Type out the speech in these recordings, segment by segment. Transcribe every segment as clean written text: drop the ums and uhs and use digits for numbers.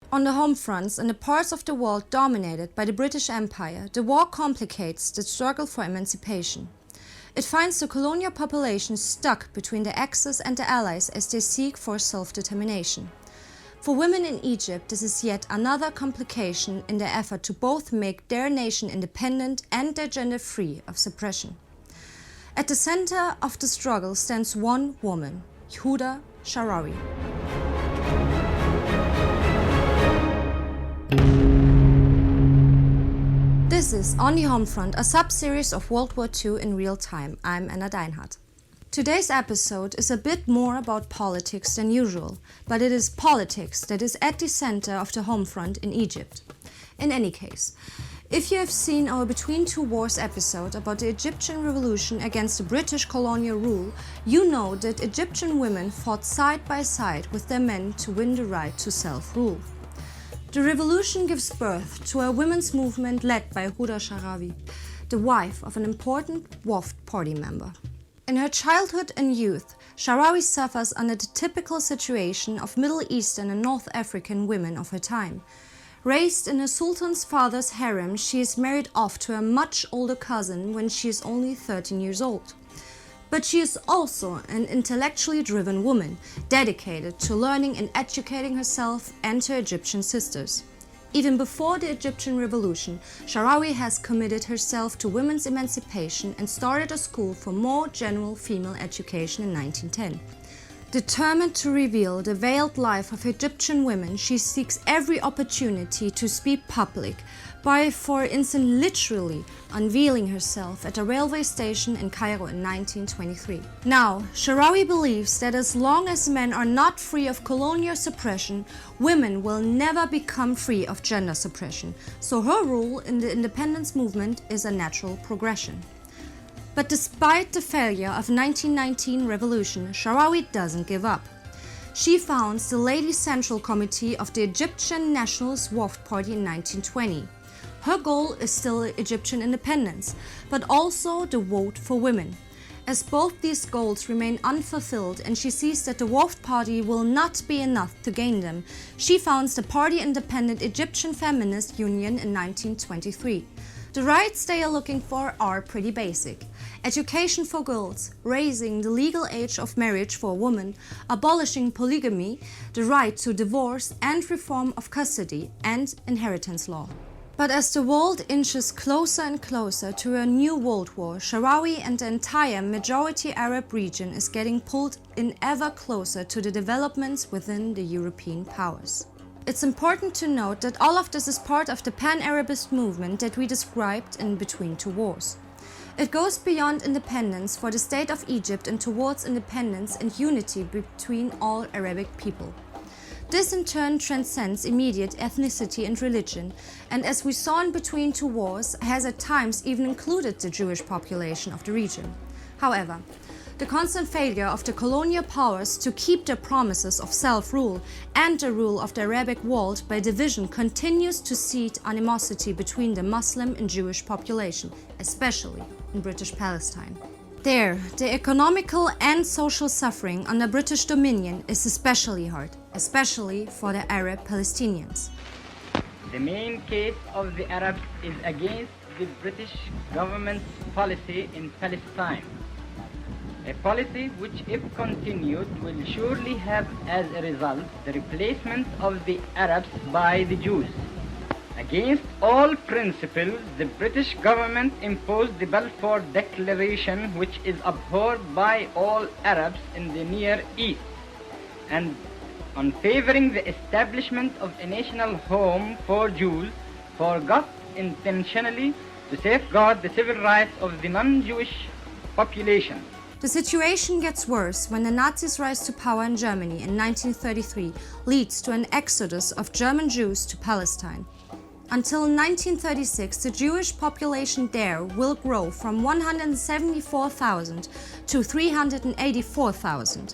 On the home fronts in the parts of the world dominated by the British Empire, the war complicates the struggle for emancipation. It finds the colonial population stuck between the Axis and the Allies as they seek for self-determination. For women in Egypt, this is yet another complication in their effort to both make their nation independent and their gender free of suppression. At the center of the struggle stands one woman, Huda Shaarawi. This is On the Homefront, a sub-series of World War II in real time. I'm Deinhard. Today's episode is a bit more about politics than usual, but it is politics that is at the center of the Homefront in Egypt. In any case, if you have seen our Between Two Wars episode about the Egyptian revolution against the British colonial rule, you know that Egyptian women fought side by side with their men to win the right to self-rule. The revolution gives birth to a women's movement led by Huda Shaarawi, the wife of an important WW2 party member. In her childhood and youth, Shaarawi suffers under the typical situation of Middle Eastern and North African women of her time. Raised in a sultan's father's harem, she is married off to a much older cousin when she is only 13 years old. But she is also an intellectually driven woman, dedicated to learning and educating herself and her Egyptian sisters. Even before the Egyptian revolution, Shaarawi has committed herself to women's emancipation and started a school for more general female education in 1910. Determined to reveal the veiled life of Egyptian women, she seeks every opportunity to speak public by, for instance, literally unveiling herself at a railway station in Cairo in 1923. Now, Shaarawi believes that as long as men are not free of colonial suppression, women will never become free of gender suppression, so her role in the independence movement is a natural progression. But despite the failure of 1919 revolution, Shaarawi doesn't give up. She founds the Ladies' Central Committee of the Egyptian Nationalist WW2 Party in 1920. Her goal is still Egyptian independence, but also the vote for women. As both these goals remain unfulfilled and she sees that the WW2 Party will not be enough to gain them, she founds the Party-independent Egyptian Feminist Union in 1923. The rights they are looking for are pretty basic. Education for girls, raising the legal age of marriage for a woman, abolishing polygamy, the right to divorce and reform of custody and inheritance law. But as the world inches closer and closer to a new world war, Shaarawi and the entire majority Arab region is getting pulled in ever closer to the developments within the European powers. It's important to note that all of this is part of the pan-Arabist movement that we described in Between Two Wars. It goes beyond independence for the state of Egypt and towards independence and unity between all Arabic people. This in turn transcends immediate ethnicity and religion, and as we saw in Between Two Wars, has at times even included the Jewish population of the region. However, the constant failure of the colonial powers to keep their promises of self-rule and the rule of the Arabic world by division continues to seed animosity between the Muslim and Jewish population, especially in British Palestine. There, the economical and social suffering under British dominion is especially hard, especially for the Arab Palestinians. The main case of the Arabs is against the British government's policy in Palestine. A policy which, if continued, will surely have as a result the replacement of the Arabs by the Jews. Against all principles, the British government imposed the Balfour Declaration, which is abhorred by all Arabs in the Near East, and on favoring the establishment of a national home for Jews, forgot intentionally to safeguard the civil rights of the non-Jewish population. The situation gets worse when the Nazis' rise to power in Germany in 1933 leads to an exodus of German Jews to Palestine. Until 1936, the Jewish population there will grow from 174,000 to 384,000.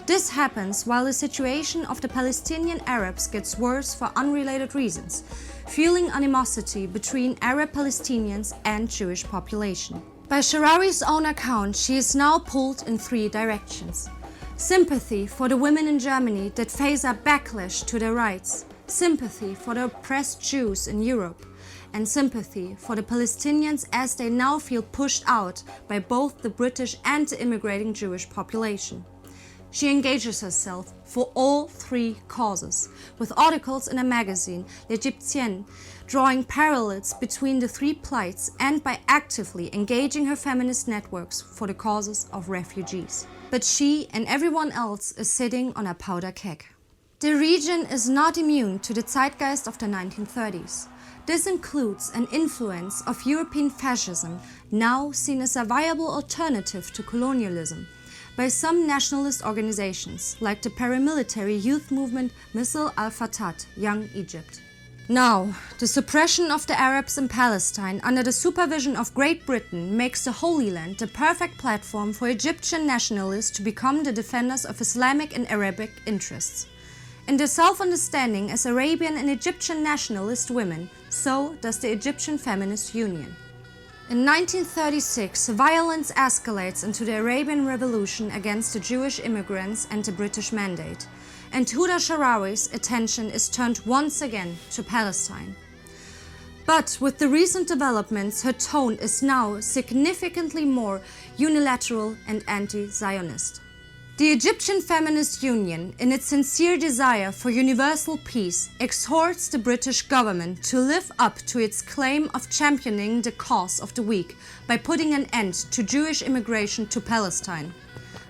This happens while the situation of the Palestinian Arabs gets worse for unrelated reasons, fueling animosity between Arab Palestinians and Jewish population. By Shaarawi's own account, she is now pulled in three directions. Sympathy for the women in Germany that face a backlash to their rights, sympathy for the oppressed Jews in Europe, and sympathy for the Palestinians as they now feel pushed out by both the British and the immigrating Jewish population. She engages herself for all three causes, with articles in a magazine, L'Egyptienne, drawing parallels between the three plights and by actively engaging her feminist networks for the causes of refugees. But she and everyone else is sitting on a powder keg. The region is not immune to the zeitgeist of the 1930s. This includes an influence of European fascism, now seen as a viable alternative to colonialism, by some nationalist organizations like the paramilitary youth movement Misl al-Fatah, Young Egypt. Now, the suppression of the Arabs in Palestine under the supervision of Great Britain makes the Holy Land the perfect platform for Egyptian nationalists to become the defenders of Islamic and Arabic interests. In their self-understanding as Arabian and Egyptian nationalist women, so does the Egyptian Feminist Union. In 1936, violence escalates into the Arabian Revolution against the Jewish immigrants and the British Mandate, and Huda Shaarawi's attention is turned once again to Palestine. But with the recent developments, her tone is now significantly more unilateral and anti-Zionist. The Egyptian Feminist Union, in its sincere desire for universal peace, exhorts the British government to live up to its claim of championing the cause of the weak by putting an end to Jewish immigration to Palestine.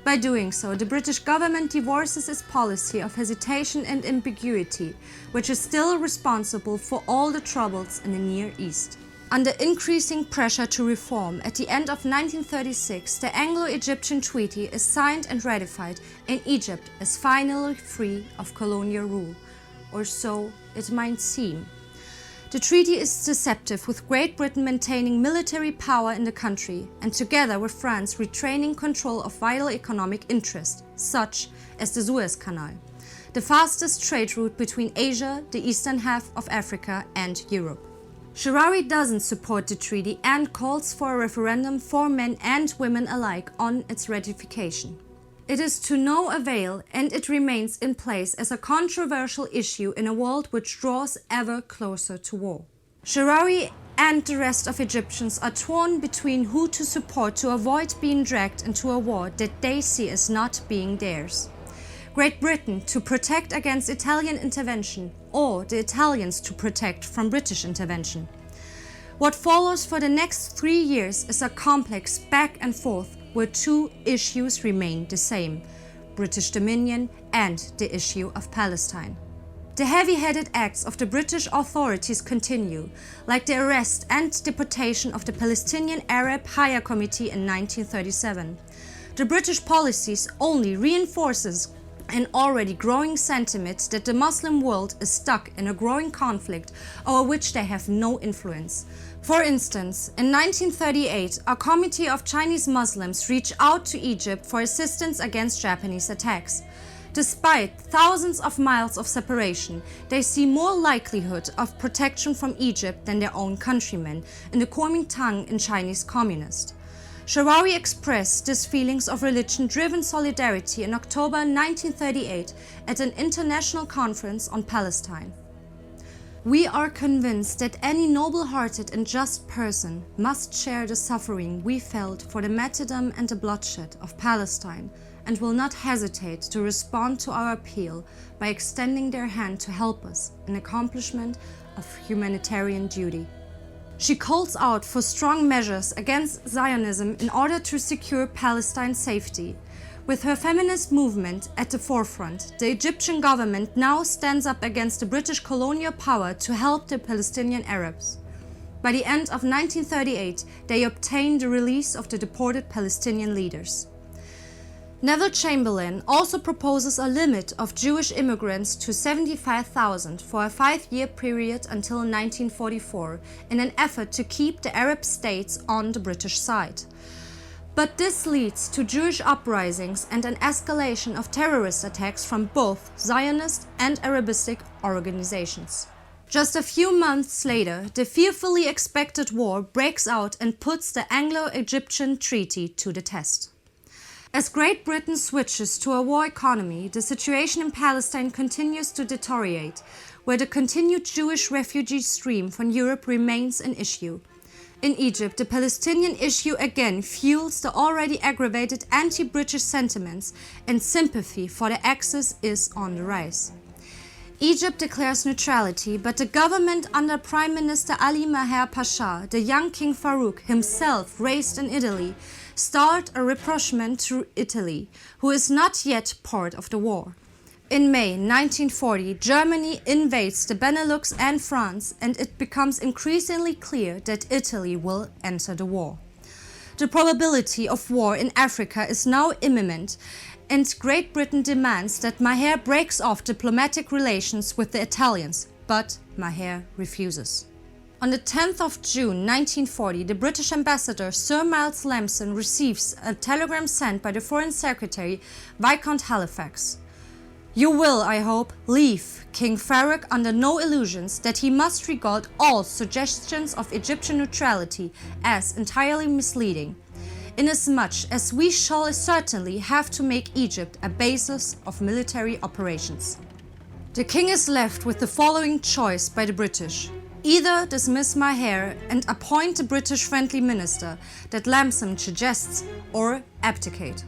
By doing so, the British government divorces its policy of hesitation and ambiguity, which is still responsible for all the troubles in the Near East. Under increasing pressure to reform, at the end of 1936, the Anglo-Egyptian Treaty is signed and ratified, and Egypt is finally free of colonial rule, or so it might seem. The treaty is deceptive, with Great Britain maintaining military power in the country, and together with France retaining control of vital economic interests, such as the Suez Canal, the fastest trade route between Asia, the eastern half of Africa, and Europe. Shaarawi doesn't support the treaty and calls for a referendum for men and women alike on its ratification. It is to no avail, and it remains in place as a controversial issue in a world which draws ever closer to war. Shaarawi and the rest of Egyptians are torn between who to support to avoid being dragged into a war that they see as not being theirs. Great Britain to protect against Italian intervention, or the Italians to protect from British intervention. What follows for the next 3 years is a complex back and forth where two issues remain the same: British dominion and the issue of Palestine. The heavy-handed acts of the British authorities continue, like the arrest and deportation of the Palestinian Arab Higher Committee in 1937. The British policies only reinforces an already growing sentiment that the Muslim world is stuck in a growing conflict over which they have no influence. For instance, in 1938, a committee of Chinese Muslims reached out to Egypt for assistance against Japanese attacks. Despite thousands of miles of separation, they see more likelihood of protection from Egypt than their own countrymen in the Kuomintang in Chinese Communist. Shaarawi expressed these feelings of religion-driven solidarity in October 1938 at an international conference on Palestine. We are convinced that any noble-hearted and just person must share the suffering we felt for the martyrdom and the bloodshed of Palestine, and will not hesitate to respond to our appeal by extending their hand to help us in accomplishment of humanitarian duty. She calls out for strong measures against Zionism in order to secure Palestine's safety. With her feminist movement at the forefront, the Egyptian government now stands up against the British colonial power to help the Palestinian Arabs. By the end of 1938, they obtained the release of the deported Palestinian leaders. Neville Chamberlain also proposes a limit of Jewish immigrants to 75,000 for a 5-year period until 1944 in an effort to keep the Arab states on the British side. But this leads to Jewish uprisings and an escalation of terrorist attacks from both Zionist and Arabistic organizations. Just a few months later, the fearfully expected war breaks out and puts the Anglo-Egyptian Treaty to the test. As Great Britain switches to a war economy, the situation in Palestine continues to deteriorate, where the continued Jewish refugee stream from Europe remains an issue. In Egypt, the Palestinian issue again fuels the already aggravated anti-British sentiments, and sympathy for the Axis is on the rise. Egypt declares neutrality, but the government under Prime Minister Ali Maher Pasha, the young King Farouk, himself raised in Italy, start a rapprochement to Italy, who is not yet part of the war. In May 1940, Germany invades the Benelux and France, and it becomes increasingly clear that Italy will enter the war. The probability of war in Africa is now imminent, and Great Britain demands that Maher breaks off diplomatic relations with the Italians, but Maher refuses. On the 10th of June 1940, the British ambassador Sir Miles Lampson receives a telegram sent by the Foreign Secretary Viscount Halifax. You will, I hope, leave King Farouk under no illusions that he must regard all suggestions of Egyptian neutrality as entirely misleading, inasmuch as we shall certainly have to make Egypt a basis of military operations. The king is left with the following choice by the British. Either dismiss Maher and appoint a British friendly minister that Lampson suggests, or abdicate.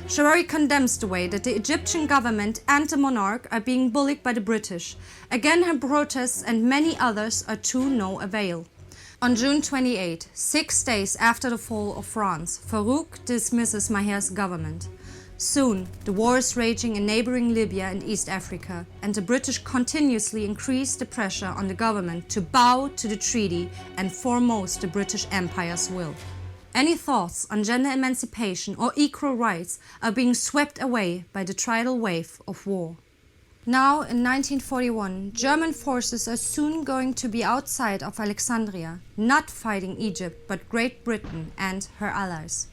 Shaarawi condemns the way that the Egyptian government and the monarch are being bullied by the British. Again, her protests and many others are to no avail. On June 28, 6 days after the fall of France, Farouk dismisses Maher's government. Soon, the war is raging in neighboring Libya and East Africa, and the British continuously increase the pressure on the government to bow to the treaty and foremost the British Empire's will. Any thoughts on gender emancipation or equal rights are being swept away by the tidal wave of war. Now, in 1941, German forces are soon going to be outside of Alexandria, not fighting Egypt but Great Britain and her allies.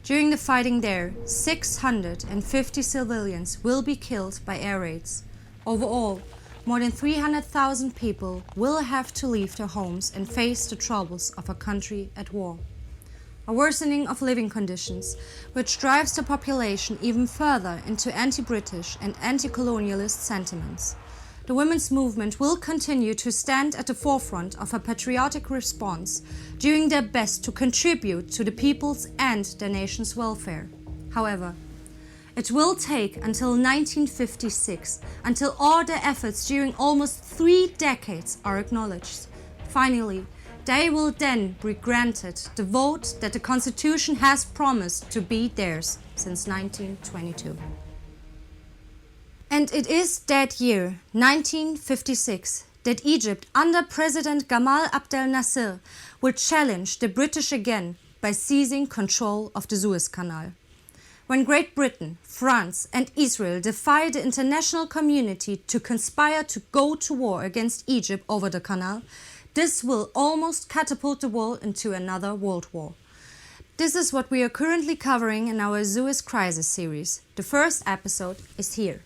During the fighting there, 650 civilians will be killed by air raids. Overall, more than 300,000 people will have to leave their homes and face the troubles of a country at war. A worsening of living conditions, which drives the population even further into anti-British and anti-colonialist sentiments. The women's movement will continue to stand at the forefront of a patriotic response, doing their best to contribute to the people's and their nation's welfare. However, it will take until 1956, until all their efforts during almost 3 decades are acknowledged. Finally, they will then be granted the vote that the Constitution has promised to be theirs since 1922. And it is that year, 1956, that Egypt under President Gamal Abdel Nasser will challenge the British again by seizing control of the Suez Canal. When Great Britain, France and Israel defy the international community to conspire to go to war against Egypt over the canal, this will almost catapult the world into another world war. This is what we are currently covering in our Suez Crisis series. The first episode is here.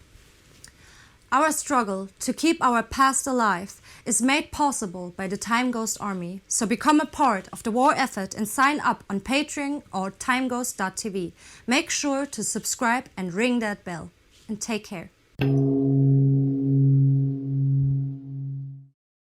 Our struggle to keep our past alive is made possible by the Time Ghost Army, so become a part of the war effort and sign up on Patreon or timeghost.tv. Make sure to subscribe and ring that bell. And take care.